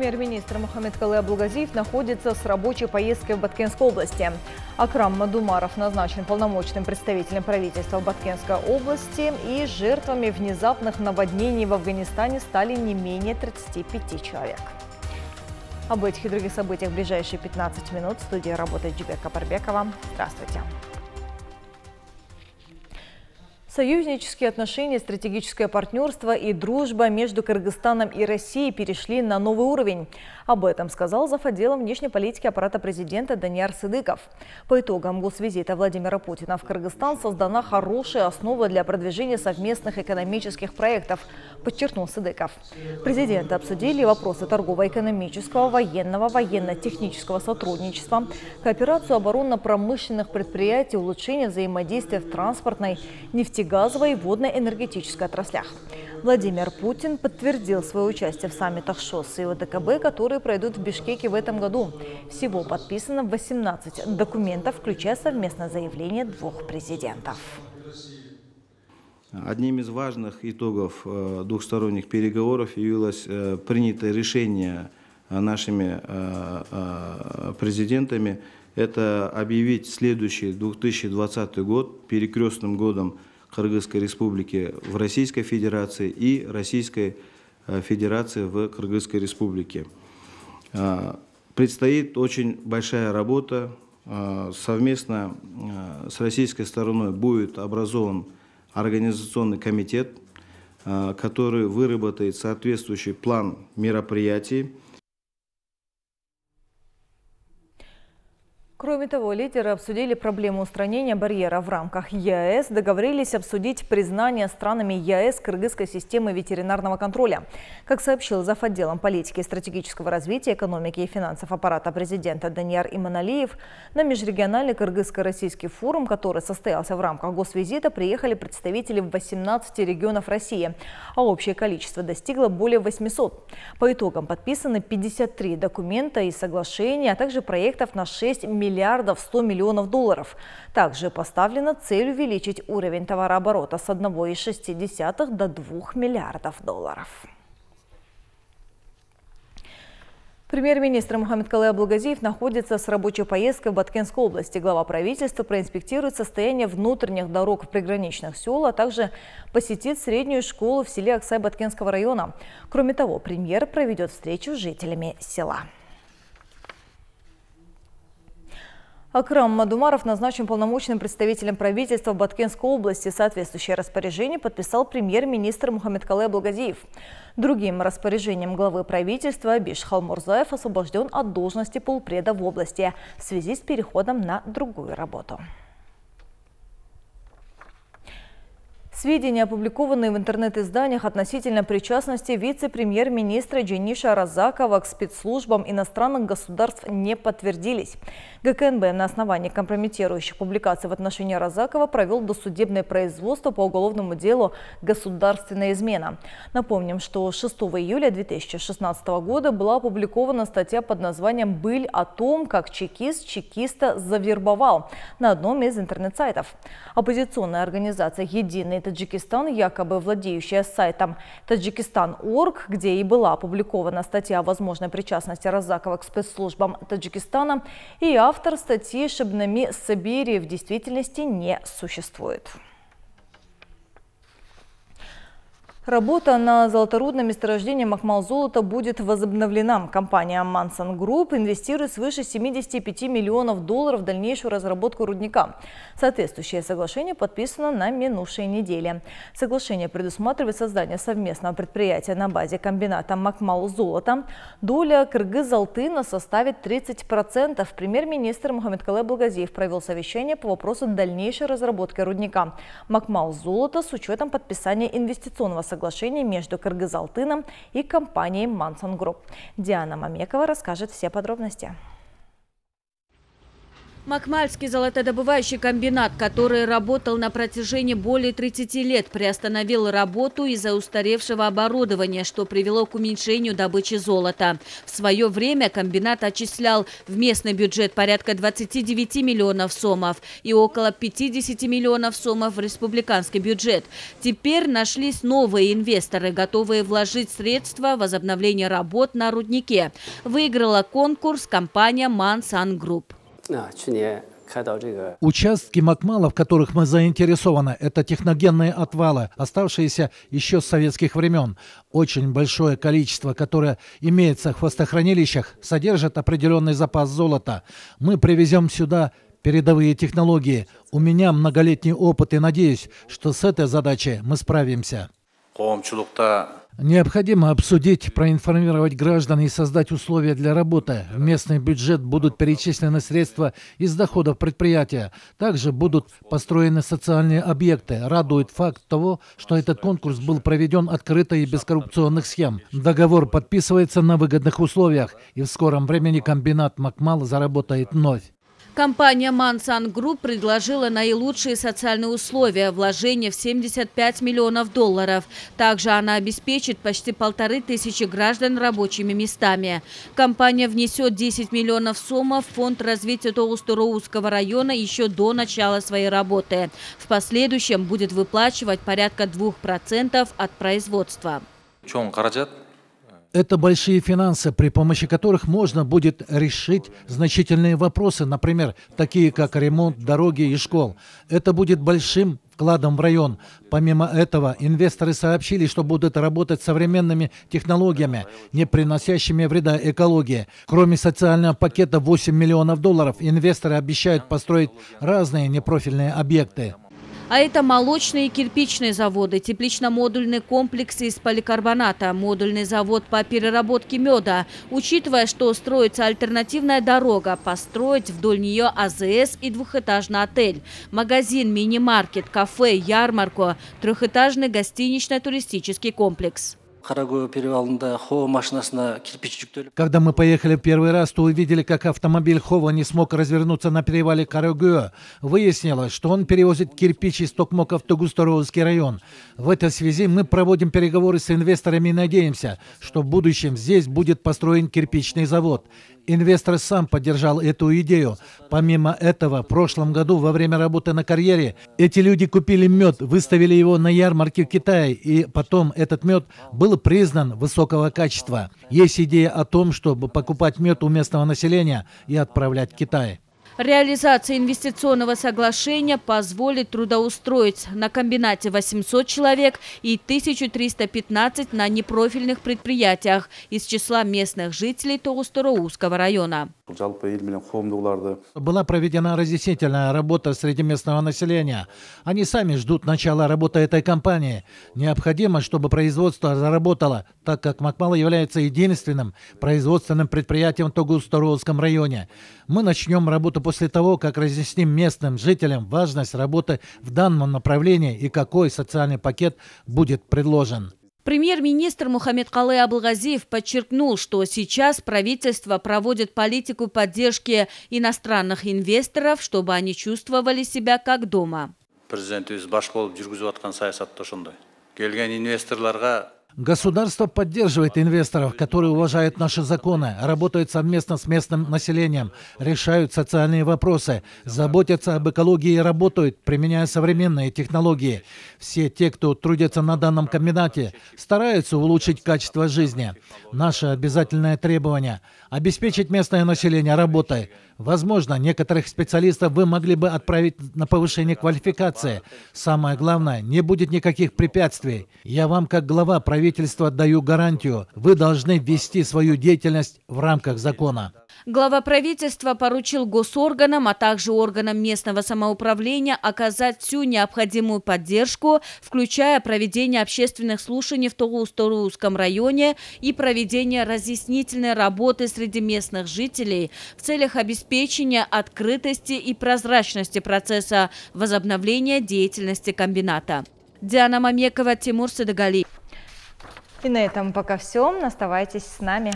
Премьер-министр Мухаммедкалый Абулгазиев находится с рабочей поездкой в Баткенской области. Акрам Мадумаров назначен полномочным представителем правительства в Баткенской области, и жертвами внезапных наводнений в Афганистане стали не менее 35 человек. Об этих и других событиях в ближайшие 15 минут в студии работает Джибек Капарбекова. Здравствуйте. Союзнические отношения, стратегическое партнерство и дружба между Кыргызстаном и Россией перешли на новый уровень. Об этом сказал зав. Отделом внешней политики аппарата президента Данияр Сыдыков. По итогам госвизита Владимира Путина в Кыргызстан создана хорошая основа для продвижения совместных экономических проектов, подчеркнул Сыдыков. Президенты обсудили вопросы торгово-экономического, военного, военно-технического сотрудничества, кооперацию оборонно-промышленных предприятий, улучшение взаимодействия в транспортной, нефтегазовой и водно-энергетической отраслях. Владимир Путин подтвердил свое участие в саммитах ШОС и ОДКБ, которые пройдут в Бишкеке в этом году. Всего подписано 18 документов, включая совместное заявление двух президентов. Одним из важных итогов двухсторонних переговоров явилось принятое решение нашими президентами. Это объявить следующий 2020 год перекрестным годом Кыргызской республики в Российской Федерации и Российской Федерации в Кыргызской республике. Предстоит очень большая работа. Совместно с российской стороной будет образован организационный комитет, который выработает соответствующий план мероприятий. Кроме того, лидеры обсудили проблему устранения барьера в рамках ЕАЭС, договорились обсудить признание странами ЕАЭС кыргызской системы ветеринарного контроля. Как сообщил зав. Отделом политики и стратегического развития, экономики и финансов аппарата президента Данияр Иманалиев, на межрегиональный кыргызско-российский форум, который состоялся в рамках госвизита, приехали представители 18 регионов России, а общее количество достигло более 800. По итогам подписаны 53 документа и соглашения, а также проектов на 6 миллиардов 100 миллионов долларов. Также поставлена цель увеличить уровень товарооборота с 1,6 до 2 миллиардов долларов. Премьер-министр Мухаммедкалый Абулгазиев находится с рабочей поездкой в Баткенской области. Глава правительства проинспектирует состояние внутренних дорог в приграничных сел, а также посетит среднюю школу в селе Аксай Баткенского района. Кроме того, премьер проведет встречу с жителями села. Акрам Мадумаров назначен полномочным представителем правительства в Баткенской области. Соответствующее распоряжение подписал премьер-министр Мухаммедкалый Абулгазиев. Другим распоряжением главы правительства Абиш Халмурзаев освобожден от должности полпреда в области в связи с переходом на другую работу. Сведения, опубликованные в интернет-изданиях относительно причастности вице-премьер-министра Джаниша Разакова к спецслужбам иностранных государств, не подтвердились. ГКНБ на основании компрометирующих публикаций в отношении Разакова провел досудебное производство по уголовному делу «Государственная измена». Напомним, что 6 июля 2016 года была опубликована статья под названием «Быль о том, как чекист чекиста завербовал» на одном из интернет-сайтов. Оппозиционная организация «Единый Таджикистан», якобы владеющая сайтом Таджикистан.орг, где и была опубликована статья о возможной причастности Разакова к спецслужбам Таджикистана, и автор статьи Шабнами Сабири в действительности не существует. Работа на золоторудном месторождении Макмал-золота будет возобновлена. Компания Manson Group инвестирует свыше 75 миллионов долларов в дальнейшую разработку рудника. Соответствующее соглашение подписано на минувшей неделе. Соглашение предусматривает создание совместного предприятия на базе комбината Макмал-золота. Доля Кыргыз-Алтына составит 30%. Премьер-министр Мухаммедкалый Абулгазиев провел совещание по вопросу дальнейшей разработки рудника Макмал-золота с учетом подписания инвестиционного соглашения между Кыргыз-Алтыном и компанией Manson Group. Диана Мамекова расскажет все подробности. Макмальский золотодобывающий комбинат, который работал на протяжении более 30 лет, приостановил работу из-за устаревшего оборудования, что привело к уменьшению добычи золота. В свое время комбинат отчислял в местный бюджет порядка 29 миллионов сомов и около 50 миллионов сомов в республиканский бюджет. Теперь нашлись новые инвесторы, готовые вложить средства в возобновление работ на руднике. Выиграла конкурс компания Мансан Групп. Участки Макмала, в которых мы заинтересованы, это техногенные отвалы, оставшиеся еще с советских времен. Очень большое количество, которое имеется в хвостохранилищах, содержит определенный запас золота. Мы привезем сюда передовые технологии. У меня многолетний опыт и надеюсь, что с этой задачей мы справимся. Необходимо обсудить, проинформировать граждан и создать условия для работы. В местный бюджет будут перечислены средства из доходов предприятия. Также будут построены социальные объекты. Радует факт того, что этот конкурс был проведен открыто и без коррупционных схем. Договор подписывается на выгодных условиях, и в скором времени комбинат Макмал заработает вновь. Компания Мансан Групп предложила наилучшие социальные условия – вложения в 75 миллионов долларов. Также она обеспечит почти 1500 граждан рабочими местами. Компания внесет 10 миллионов сомов в фонд развития Тогуз-Тороузского района еще до начала своей работы. В последующем будет выплачивать порядка 2% от производства. Это большие финансы, при помощи которых можно будет решить значительные вопросы, например, такие как ремонт дороги и школ. Это будет большим вкладом в район. Помимо этого, инвесторы сообщили, что будут работать с современными технологиями, не приносящими вреда экологии. Кроме социального пакета 8 миллионов долларов, инвесторы обещают построить разные непрофильные объекты. А это молочные и кирпичные заводы, теплично-модульный комплекс из поликарбоната, модульный завод по переработке меда. Учитывая, что строится альтернативная дорога, построить вдоль нее АЗС и двухэтажный отель, магазин, мини-маркет, кафе, ярмарку, трехэтажный гостинично-туристический комплекс. Когда мы поехали в первый раз, то увидели, как автомобиль Хова не смог развернуться на перевале Карагуа. Выяснилось, что он перевозит кирпич из Токмока в Тогуз-Тороузский район. В этой связи мы проводим переговоры с инвесторами и надеемся, что в будущем здесь будет построен кирпичный завод. Инвестор сам поддержал эту идею. Помимо этого, в прошлом году во время работы на карьере эти люди купили мед, выставили его на ярмарке в Китае, и потом этот мед был признан высокого качества. Есть идея о том, чтобы покупать мед у местного населения и отправлять в Китай. Реализация инвестиционного соглашения позволит трудоустроить на комбинате 800 человек и 1315 на непрофильных предприятиях из числа местных жителей Тогуз-Тороузского района. Была проведена разъяснительная работа среди местного населения. Они сами ждут начала работы этой компании. Необходимо, чтобы производство заработало, так как Макмал является единственным производственным предприятием в Тогуз-Тороузском районе. Мы начнем работу после того, как разъясним местным жителям важность работы в данном направлении и какой социальный пакет будет предложен. Премьер-министр Мухаммедкалый Абылгазиев подчеркнул, что сейчас правительство проводит политику поддержки иностранных инвесторов, чтобы они чувствовали себя как дома. Государство поддерживает инвесторов, которые уважают наши законы, работают совместно с местным населением, решают социальные вопросы, заботятся об экологии и работают, применяя современные технологии. Все те, кто трудится на данном комбинате, стараются улучшить качество жизни. Наше обязательное требование – обеспечить местное население работой. Возможно, некоторых специалистов вы могли бы отправить на повышение квалификации. Самое главное, не будет никаких препятствий. Я вам, как глава правительства, даю гарантию. Вы должны вести свою деятельность в рамках закона. Глава правительства поручил госорганам, а также органам местного самоуправления оказать всю необходимую поддержку, включая проведение общественных слушаний в Тогуз-Тороузском районе и проведение разъяснительной работы среди местных жителей в целях обеспечения открытости и прозрачности процесса возобновления деятельности комбината. Диана Мамекова, Тимур Садыгалиев. И на этом пока все. Оставайтесь с нами.